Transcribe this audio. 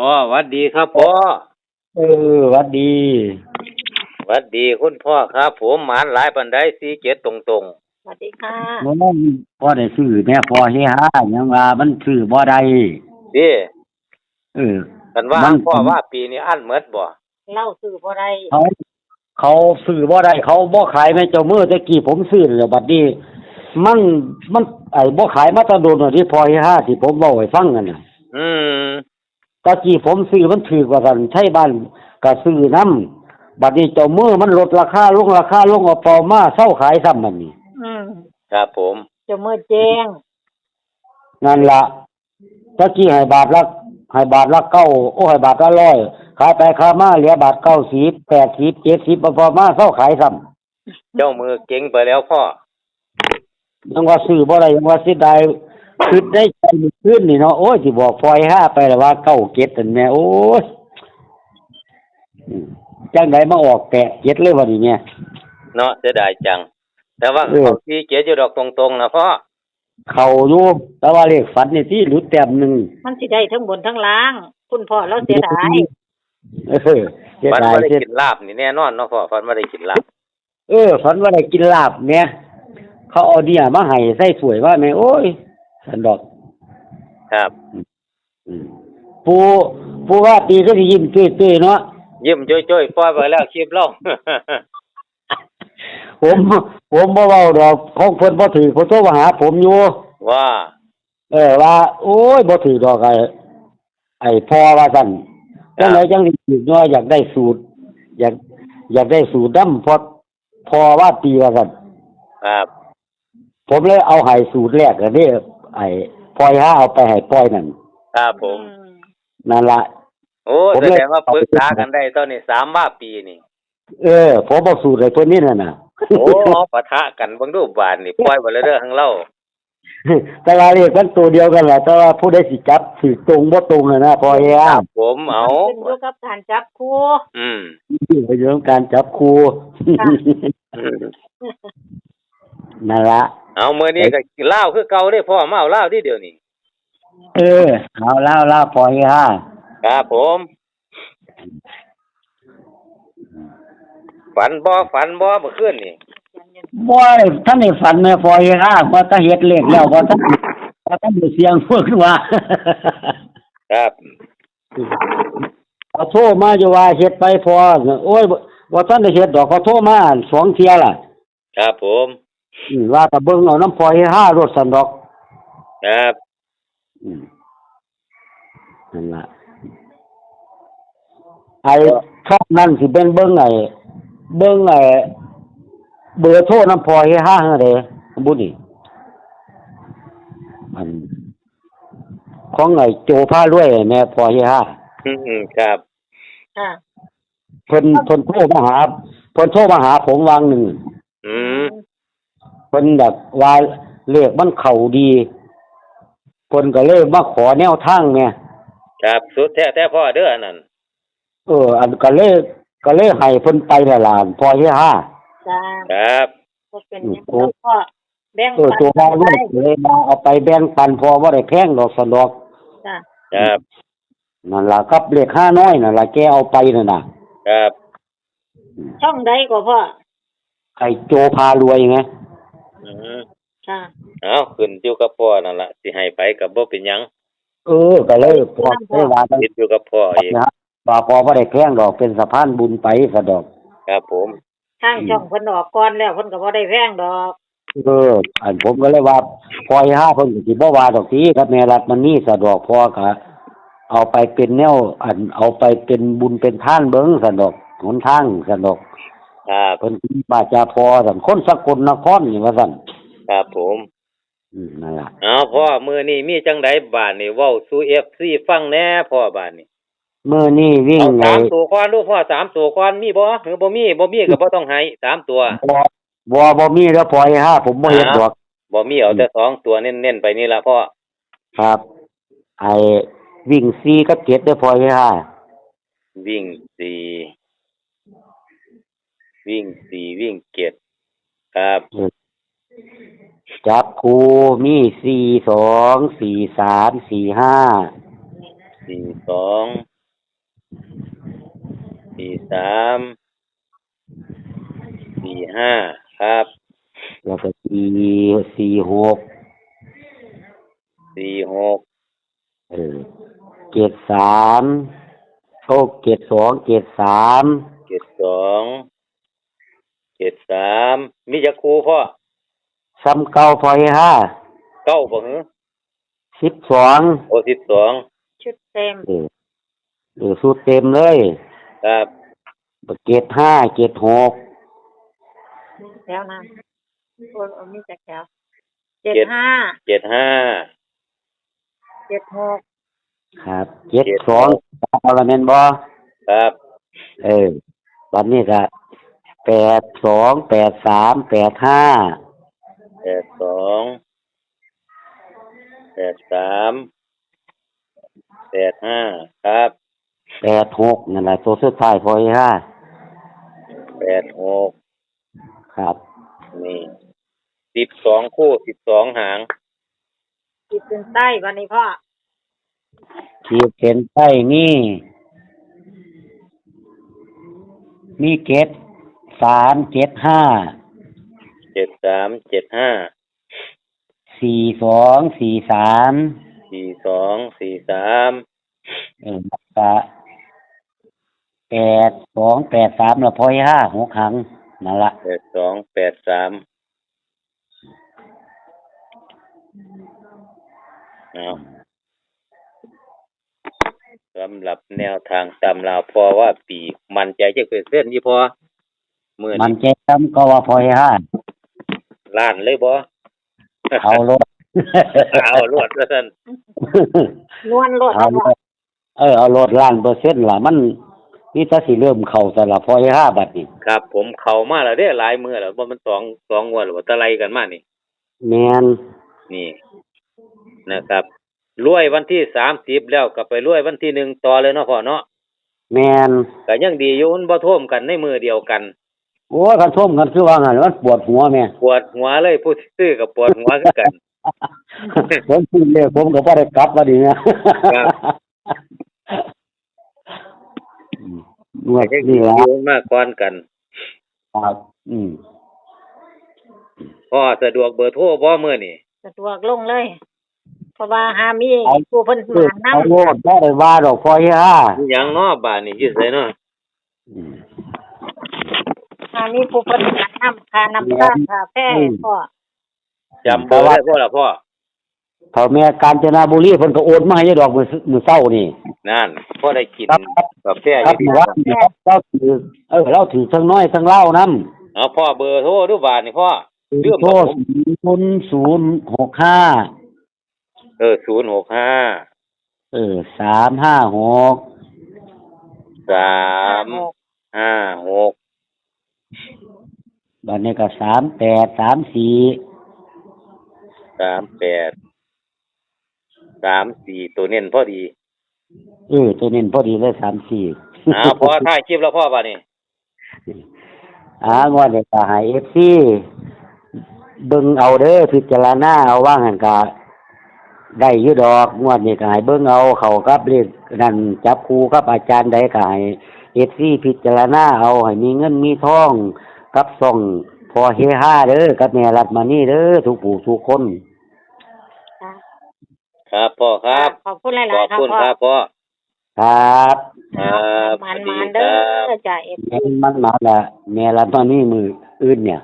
พ่อหวัดดีครับพ่อหวัดดีหวัดดีคุณพ่อครับผมหมานหลายปันได47ตรงสวัสดีค่ะบ่แม่นพอได้ซื้อแม่พอเฮฮาหยังว่ามันซื้อบ่ได้ๆดิเออกันว่ามันพ่อว่าปีนี้อั้นหมดบ่เล่าสื่อบ่ได้เขาเขาซื้อบ่ได้เขาบ่ขายแม่เจ้ามือแต่กี้ผมซื้อแล้วบัดนี้มันมันบ่ขายมาแตะโดนว่าที่พอเฮฮาที่ผมเว้าให้ฟังนั่นน่ะอืมตะกี้ผมซื้อมันถูกกว่ากันใช้บ้านก็ซื้อนำบัดนี้เจ้ามือมันลดราคาลงเอาเปล่ามาเซาขายซ้ำบัดนี้อืมครับผมจะมืดแจ้งนั่นล่ะตะกี้ให้บาทละ9ให้บาทละ100ขายไปขายมาเหลือบาท90 80 70บ่พอมาเซาขายซ้ำเจ้ามือเก่งไปแล้วพ่อยังว่าซื้อบ่ได้ยังว่าเสียดายคิดได้ใจมื้อคืนนี่เนาะโอ้ยสิบอกปล่อย5ไปแล้วว่า97นั่นแหม่โอ้ยจังได๋มาออก87เลยบัดนี้แม่เนาะเสียดายจังแต่ว่าเขา47อยู่ดอกตรงๆนะพ่อเข้าอยู่แต่ว่าเลขฝันนี่ที่หลุดแต้มหนึงมันสิได้ทั้งบนทั้งล่างคุณพ่อเราเสียดายเสียฝันดายว่าได้กินลาบนี่แน่นอนเนาะพ่อฝันว่าได้กินลาบฝันว่าได้กินลาบแหม่เขาเอาเนี่ยมาให้ใส่ถ้วยว่าแม่โอ้ยสันดอกครับอืมปูปูว่าปีก็สิยิ้มตุ้ยๆเนาะยิ้มจ้อยๆปล่อยไปแล้วคลิปเรา ผมผมบ่เว้าดอกของเพิ่นบ่ถือเพิ่นโทรมาหาผมอยู่ว่าว่าโอ้ยบ่ถือดอกไอ้พ่อว่าซั่นจังไดจังสิถือเนาะอยากได้สูตรอยากได้สูตรดำพอว่าปีว่าซั่นครับผมเลยเอาให้สูตรแรกอันนี้ไอ้ปล่อย5เอาไปให้ปล่อยนั่นครับผมนั่นล่ะโอ้แสดงว่าปรึกษากันได้ตอนนี้3ว่าปีนี่ผมเอาสูตรให้เพิ่นนี่นั่นน่ะโอ้ปะทะกันเบิ่งดูบาดนี่ปล่อยไว้เลยเด้อทั้งเราแต่ว่าเลขมันตัวเดียวกันแหละแต่ว่าผู้ใดสิจับสิตรงบ่ตรงน่ะนะพอเฮียผมเอาขึ้นอยู่กับการจับคู่ไปอยู่กับการจับคู่นั่นล่ะเอามื้อนี้ก็ลาวคือเก่าเด้พ่อมาเอาลาวที่เดียวนี้เอาลาวพอเฮียครับผมฝันบ่เมื่อคืนนี่บ่ท่านได้ฝันแม่พอเฮียว่าถ้าเฮ็ดเลขแล้วบ่ท่านได้เสียงพวกว่าครับเขาโทรมาอยู่ว่าเฮ็ดไปพอโอ้ยบ่ทันได้เฮ็ดดอกเขาโทรมา2เที่ยล่ะครับผมว่าแต่เบิ่งเอาน้ำพอเฮียรถซั่นดอกครับนั่นล่ะไอ้ช่องนั้นสิเป็นเบิ่งไอ้เบอร์โทรน้ำพอเฮียเด้บุนี่อันของไอ้โจพารวยแม่พอเฮียครับเพิ่นโทรมาหาผมวางหนึ่งเพิ่นแบบว่าเลขมันเข้าดีเพิ่นก็เลยมาขอแนวทางแม่ครับสุดแท้ๆพ่อเด้ออันนั้นอันก็เลยให้เพิ่นไปละล่ะพอเฮียจ้าครับก็เป็นอย่างนั้นพ่อแบ่งปันตัวว่าเลยมาเอาไปแบ่งปันพอบ่ได้แพงดอกสะดอกจ้าครับนั่นล่ะครับเลข5น้อยนั่นล่ะแกเอาไปนั่นน่ะครับช่องใดก็พ่อไอ้โจพารวยไงค่ะเอาขึ้นอยู่กับพ่อนั่นล่ะสิให้ไปก็บ่เป็นหยังก็เลยพอได้ว่าติดอยู่กับพ่อเองว่าพอบ่ได้แพงดอกเป็นสะพานบุญไปสะดอกครับผมทางช่องเพิ่นออกก่อนแล้วเพิ่นก็บ่ได้แพงดอกอันผมก็เลยว่าพอย5เพิ่นก็สิบ่ว่าดอกติกับแม่รัฐมันนี่สะดอกพอก็เอาไปเป็นแนวเอาไปเป็นบุญเป็นทานเบิ่งสะดอกหนทางสะดอกครับเพิ่นบาจาพอซั่นคนสกลนครนี่ว่าซั่นครับผมนั่นล่ะเอาพ่อมื้อนี้มีจังได๋บาดนี้เว้าสู่ FC ฟังแหน่พ่อบาดนี้มื้อนี้วิ่งไง3ตัวก่อนดูพ่อ3ตัวก่อนมีบ่หรือบ่มีก็บ่ต้องให้3ตัวบ่มีแล้วพอย5ผมบ่เฮ็ดดอกบ่มีเอาแต่2ตัวเน้นๆไปนี่ล่ะพ่อครับไอ้วิ่ง4กับ7เด้อพอย5วิ่งวิ่ง7ครับจับคู่มี4 2 4 3 4 5 4 2 3 45ครับแล้วก็46 46 73โชค72 73 72 73มีจักครูพ่อซ้ำเก่าพอยห้าเก้าบ่หือ12โอ้12ชุดเต็มสูตรเต็มเลยครับ75 76แล้วนะโอ้มีจักแล้ว75 75 76ครับ72เอาละแม่นบ่ครับวันนี้ก็82 83 85 82 83 85ครับ86นั่นแหละตัวสุดท้ายพอยห้า86ครับนี่12คู่12หางขีดเส้นใต้วันนี้พ่อขีดเส้นใต้มีเกต3 75 73 75 42 43 42 43ก็82 83แล้วพอยห้า6ครั้งนั่นล่ะ82 83เอาสำหรับแนวทางตามราวพอว่าปีมันใจจะเกิดเส้นยี่พอมื้อมันนี้ใจซ้ำก็ว่าพอยห้าล้านเลยบ่ เอารถเอารวดว่าซั่นนวลรถเอาเอารถล้าน%ล่ะมันนี่ถ้าสิเริ่มเข้าซะล่ะพอยห้าบัดนี้ครับผมเข้ามาแล้วเด้หลายมื้อแล้วบ่มัน2งวดแล้วบ่ตะไลกันมานี่แม่นนี่นะครับรวยวันที่30แล้วก็ไปรวยวันที่1ต่อเลยเนาะพ่อเนาะแม่นก็ยังดีอยู่มันบ่ท่วมกันในมือเดียวกันโอ้ยคันท่วมกันคือว่างั้นมันปวดหัวแม่ปวดหัวเลยผู้ซื้อก็ปวดหัวคือกันผมซื้อเลขผมก็บ่ได้กลับว่าดีนะครับงวดนี้ล่ะมาก่อนกันครับพ่อสะดวกเบอร์โทรบ่มื้อนี้สะดวกลงเลยเพราะว่าหามีผู้เพิ่นมานำเอาโลดบ่ได้ว่าดอกพอห้าหยังเนาะบาดนี้อยู่ไสเนาะหามีผู้เพิ่นมานำค่าน้ำตาค่าแพ้พ่อจำเบอร์ได้บ่ล่ะพ่อพ่อแม่กาญจนบุรีเพิ่นก็โอนมาให้ดอกมื้อเช้านี่นั่นพอได้กินกาแฟอยู่ดีเราถือทั้งน้อยทั้งเล่านำเอาพ่อเบอร์โทรดูบาดนี่พ่อโทร065 065 356 บัดนี้ก็38 34 ตัวเน้นพอดีตัวเน้นพอดีเลย34พอถ่ายคลิปแล้วพ่อบัดนี้งวดนี้ก็ให้ FC เบิ่งเอาเด้อพิจารณาเอาว่าหั่นก็ได้อยู่ดอกงวดนี้ก็ให้เบิ่งเอาเข้ากับเลขนั่นจับคู่กับอาจารย์ใดก็ให้ FC พิจารณาเอาให้มีเงินมีทองกับส่องพอเฮฮาเด้อกับแม่รัตมานี่เด้อทุกผู้ทุกคนครับพ่อครับขอบคุณหลายๆครับพ่อขอบคุณครับพ่อครับมันเด้อจ้ะมันมาละแม่รัตมานี่มืออื่นเนี่ย